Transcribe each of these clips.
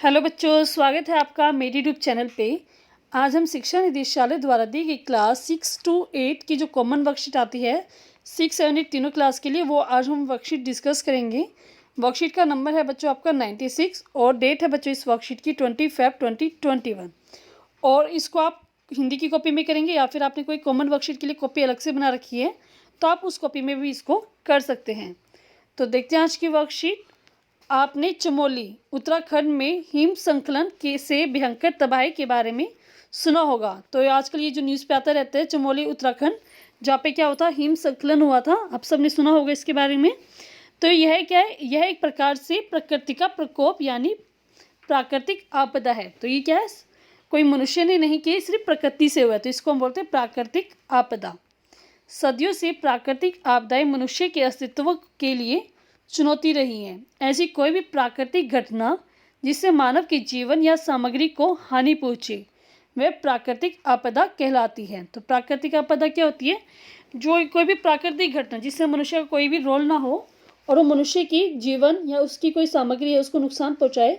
Hello बच्चों, स्वागत है आपका मेरे यूट्यूब चैनल पे। आज हम शिक्षा निदेशालय द्वारा दी गई क्लास 6 to 8 की जो कॉमन वर्कशीट आती है 6, 7, 8 तीनों क्लास के लिए, वो आज हम वर्कशीट डिस्कस करेंगे। वर्कशीट का नंबर है बच्चों आपका 96 और डेट है बच्चों इस वर्कशीट की 20 Feb 2021। और इसको आप हिंदी की कॉपी में करेंगे या फिर आपने कोई कॉमन वर्कशीट के लिए कॉपी अलग से बना रखी है तो आप उस कॉपी में भी इसको कर सकते हैं। तो देखते हैं आज की वर्कशीट। आपने चमोली उत्तराखंड में हिम संकलन के से भयंकर तबाही के बारे में सुना होगा। तो आजकल ये जो न्यूज़ पे आता रहता है चमोली उत्तराखंड, जहाँ पे क्या होता हिम संकलन हुआ था, आप सबने सुना होगा इसके बारे में। तो यह क्या है, यह एक प्रकार से प्रकृति का प्रकोप यानी प्राकृतिक आपदा है। तो ये क्या है, कोई मनुष्य ने नहीं किया, सिर्फ प्रकृति से हुआ है, तो इसको हम बोलते हैं प्राकृतिक आपदा। सदियों से प्राकृतिक आपदाएं मनुष्य के अस्तित्व के लिए चुनौती रही हैं। ऐसी कोई भी प्राकृतिक घटना जिससे मानव के जीवन या सामग्री को हानि पहुँचे वह प्राकृतिक आपदा कहलाती है। तो प्राकृतिक आपदा क्या होती है, जो कोई भी प्राकृतिक घटना जिससे मनुष्य का कोई भी रोल ना हो और वो मनुष्य की जीवन या उसकी कोई सामग्री है उसको नुकसान पहुँचाए,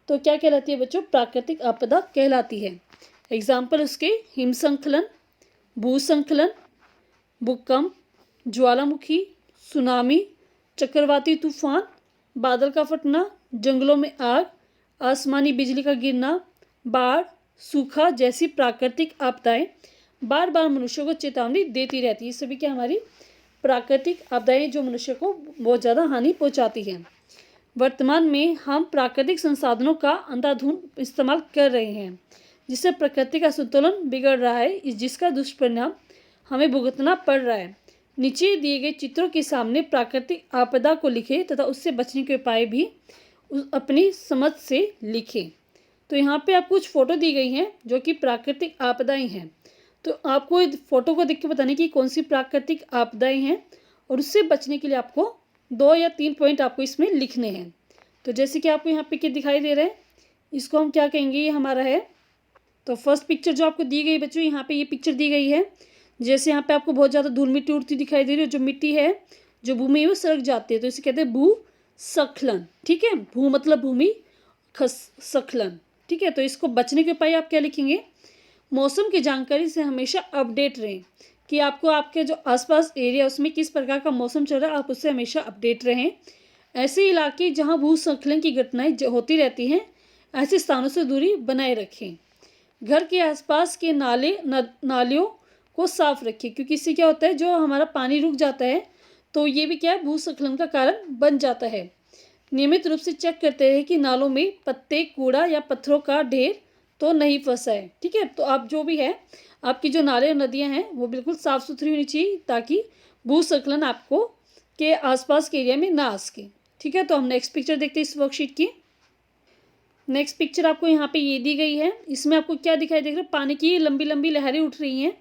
तो क्या कहलाती है बच्चों, प्राकृतिक आपदा कहलाती है। एग्जाम्पल उसके हिमसंकलन, भूस्खलन, भूकंप, ज्वालामुखी, सुनामी, चक्रवाती तूफान, बादल का फटना, जंगलों में आग, आसमानी बिजली का गिरना, बाढ़, सूखा जैसी प्राकृतिक आपदाएं बार बार मनुष्य को चेतावनी देती रहती है। सभी क्या हमारी प्राकृतिक आपदाएं जो मनुष्य को बहुत ज़्यादा हानि पहुंचाती हैं। वर्तमान में हम प्राकृतिक संसाधनों का अंधाधुंध इस्तेमाल कर रहे हैं जिससे प्रकृति का संतुलन बिगड़ रहा है, जिसका दुष्परिणाम हमें भुगतना पड़ रहा है। नीचे दिए गए चित्रों के सामने प्राकृतिक आपदा को लिखें तथा उससे बचने के उपाय भी अपनी समझ से लिखें। तो यहाँ पे आपको कुछ फ़ोटो दी गई हैं जो कि प्राकृतिक आपदाएं हैं। तो आपको फ़ोटो को देख के बताने की कौन सी प्राकृतिक आपदाएं हैं और उससे बचने के लिए आपको 2 या 3 पॉइंट आपको इसमें लिखने हैं। तो जैसे कि आपको यहाँ पे क्या दिखाई दे रहा है, इसको हम क्या कहेंगे, ये हमारा है। तो फर्स्ट पिक्चर जो आपको दी गई बच्चों, यहाँ पे ये पिक्चर दी गई है। जैसे यहाँ पे आपको बहुत ज़्यादा धूल मिट्टी उड़ती दिखाई दे रही है, जो मिट्टी है जो भूमि है वो सरक जाती है, तो इसे कहते हैं भूस्खलन। ठीक है, भू मतलब भूमि, स्खलन। ठीक है, तो इसको बचने के उपाय आप क्या लिखेंगे, मौसम की जानकारी से हमेशा अपडेट रहें कि आपको आपके जो आसपास एरिया उसमें किस प्रकार का मौसम चल रहा है, आप उससे हमेशा अपडेट रहें। ऐसे इलाके जहाँ भूस्खलन की घटनाएं होती रहती हैं ऐसे स्थानों से दूरी बनाए रखें। घर के आसपास के नालियों को साफ रखिए, क्योंकि इससे क्या होता है, जो हमारा पानी रुक जाता है तो ये भी क्या है, भूस्खलन का कारण बन जाता है। नियमित रूप से चेक करते रहे कि नालों में पत्ते, कूड़ा या पत्थरों का ढेर तो नहीं फंसा है। ठीक है, तो आप जो भी है आपकी जो नाले और नदियाँ हैं वो बिल्कुल साफ़ सुथरी होनी चाहिए ताकि भूस्खलन आपको के आसपास के एरिया में ना आ सके। ठीक है, तो हम नेक्स्ट पिक्चर देखते हैं इस वर्कशीट की। नेक्स्ट पिक्चर आपको यहाँ पे ये दी गई है, इसमें आपको क्या दिखाई दे रहा है, पानी की लंबी लंबी लहरें उठ रही हैं।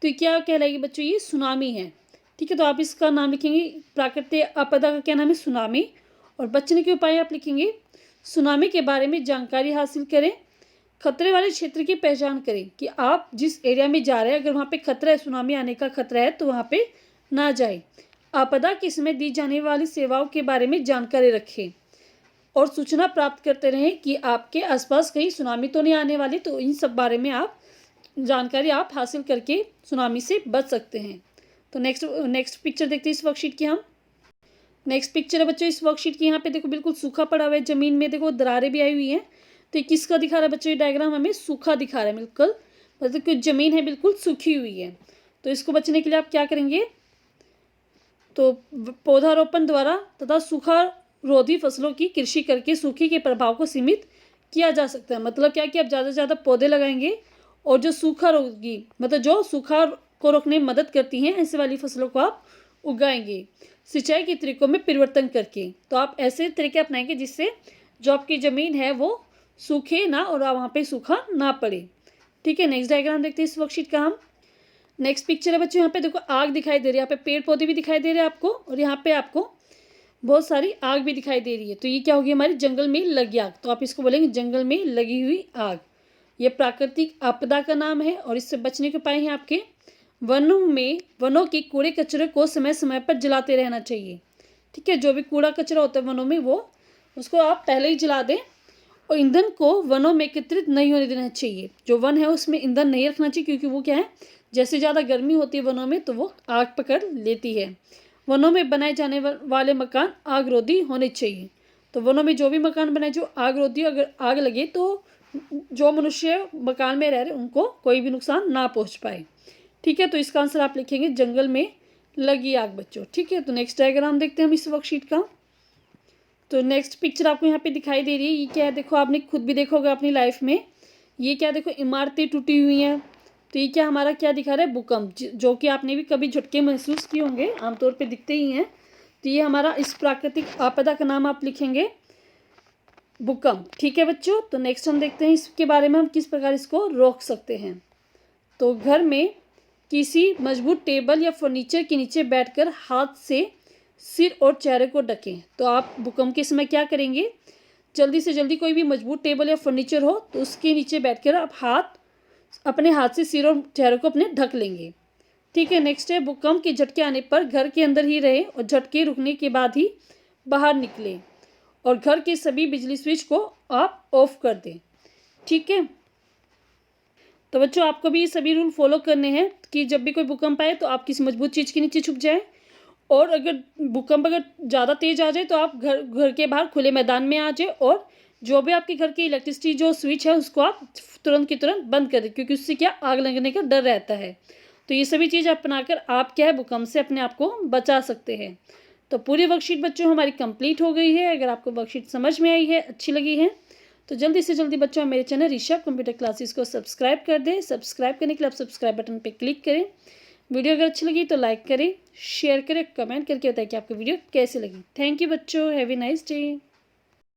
तो क्या कहलाएगी बच्चों, ये सुनामी है। ठीक है, तो आप इसका नाम लिखेंगे, प्राकृतिक आपदा का क्या नाम है, सुनामी। और बचने के उपाय आप लिखेंगे, सुनामी के बारे में जानकारी हासिल करें, खतरे वाले क्षेत्र की पहचान करें कि आप जिस एरिया में जा रहे हैं अगर वहाँ पे खतरा है, सुनामी आने का खतरा है तो वहाँ पे ना जाए। आपदा के समय दी जाने वाली सेवाओं के बारे में जानकारी रखें और सूचना प्राप्त करते रहें कि आपके आसपास कहीं सुनामी तो नहीं आने वाली। तो इन सब बारे में आप जानकारी आप हासिल करके सुनामी से बच सकते हैं। तो नेक्स्ट पिक्चर देखते हैं इस वर्कशीट की हम। नेक्स्ट पिक्चर है बच्चों इस वर्कशीट की, यहाँ पे देखो बिल्कुल सूखा पड़ा हुआ है, ज़मीन में देखो दरारें भी आई हुई हैं। तो ये किसका दिखा रहा है बच्चों, ये डायग्राम हमें सूखा दिखा रहा है बिल्कुल, मतलब कि ज़मीन है बिल्कुल सूखी हुई है। तो इसको बचने के लिए आप क्या करेंगे, तो पौधारोपण द्वारा तथा सूखा रोधी फसलों की कृषि करके सूखे के प्रभाव को सीमित किया जा सकता है। मतलब क्या कि आप ज़्यादा से ज़्यादा पौधे लगाएंगे और जो सूखा रोगी मतलब जो सूखा को रोकने में मदद करती हैं ऐसे वाली फसलों को आप उगाएंगे सिंचाई के तरीकों में परिवर्तन करके। तो आप ऐसे तरीके अपनाएंगे जिससे जो आपकी ज़मीन है वो सूखे ना और वहाँ पे सूखा ना पड़े। ठीक है, नेक्स्ट डायग्राम देखते हैं इस वर्कशीट का हम। नेक्स्ट पिक्चर है बच्चों, यहाँ पे देखो आग दिखाई दे रही है, यहाँ पे पेड़ पौधे भी दिखाई दे रहे हैं आपको और यहाँ पे आपको बहुत सारी आग भी दिखाई दे रही है। तो ये क्या होगी, हमारी जंगल में लगी आग। तो आप इसको बोलेंगे जंगल में लगी हुई आग। ये प्राकृतिक आपदा का नाम है और इससे बचने के उपाय हैं आपके, वनों के कूड़े कचरे को समय समय पर जलाते रहना चाहिए। ठीक है, जो भी कूड़ा कचरा होता है वनों में वो उसको आप पहले ही जला दें और ईंधन को वनों में एकत्रित नहीं होने देना चाहिए। जो वन है उसमें ईंधन नहीं रखना चाहिए, क्योंकि वो क्या है, जैसे ज़्यादा गर्मी होती है वनों में तो वो आग पकड़ लेती है। वनों में बनाए जाने वाले मकान आगरोधी होने चाहिए। तो वनों में जो भी मकान बनाए जो आगरोधी, अगर आग लगे तो जो मनुष्य मकान में रह रहे उनको कोई भी नुकसान ना पहुंच पाए। ठीक है, तो इसका आंसर आप लिखेंगे जंगल में लगी आग बच्चों। ठीक है, तो नेक्स्ट डायग्राम देखते हैं हम इस वर्कशीट का। तो नेक्स्ट पिक्चर आपको यहाँ पे दिखाई दे रही है, ये क्या है, देखो आपने खुद भी देखा होगा अपनी लाइफ में। ये क्या, देखो इमारतें टूटी हुई हैं। तो ये क्या हमारा क्या दिखा रहा है, भूकंप, जो कि आपने भी कभी झटके महसूस किए होंगे, आमतौर पे दिखते ही हैं। तो ये हमारा इस प्राकृतिक आपदा का नाम आप लिखेंगे भूकंप। ठीक है बच्चों, तो नेक्स्ट हम देखते हैं इसके बारे में, हम किस प्रकार इसको रोक सकते हैं। तो घर में किसी मजबूत टेबल या फर्नीचर के नीचे बैठकर हाथ से सिर और चेहरे को ढकें। तो आप भूकंप के समय क्या करेंगे, जल्दी से जल्दी कोई भी मजबूत टेबल या फर्नीचर हो तो उसके नीचे बैठकर आप अपने हाथ से सिर और चेहरे को अपने ढक लेंगे। ठीक है, नेक्स्ट है, भूकंप के झटके आने पर घर के अंदर ही रहें और झटके रुकने के बाद ही बाहर निकलें और घर के सभी बिजली स्विच को आप ऑफ कर दें। ठीक है, तो बच्चों आपको भी ये सभी रूल फॉलो करने हैं कि जब भी कोई भूकंप आए तो आप किसी मजबूत चीज़ के नीचे छुप जाएं, और अगर भूकंप अगर ज़्यादा तेज आ जाए तो आप घर के बाहर खुले मैदान में आ जाए, और जो भी आपके घर की इलेक्ट्रिसिटी जो स्विच है उसको आप तुरंत की तुरंत बंद कर दें, क्योंकि उससे क्या आग लगने का डर रहता है। तो ये सभी चीज़ अपनाकर आप क्या है भूकंप से अपने आप को बचा सकते हैं। तो पूरी वर्कशीट बच्चों हमारी कंप्लीट हो गई है। अगर आपको वर्कशीट समझ में आई है, अच्छी लगी है, तो जल्दी से जल्दी बच्चों मेरे चैनल ऋषभ कंप्यूटर क्लासेस को सब्सक्राइब कर दें। सब्सक्राइब करने के लिए आप सब्सक्राइब बटन पर क्लिक करें। वीडियो अगर अच्छी लगी तो लाइक करें, शेयर करें, कमेंट करके बताएं कि आपको वीडियो कैसे लगी। थैंक यू बच्चों, हैव ए नाइस डे।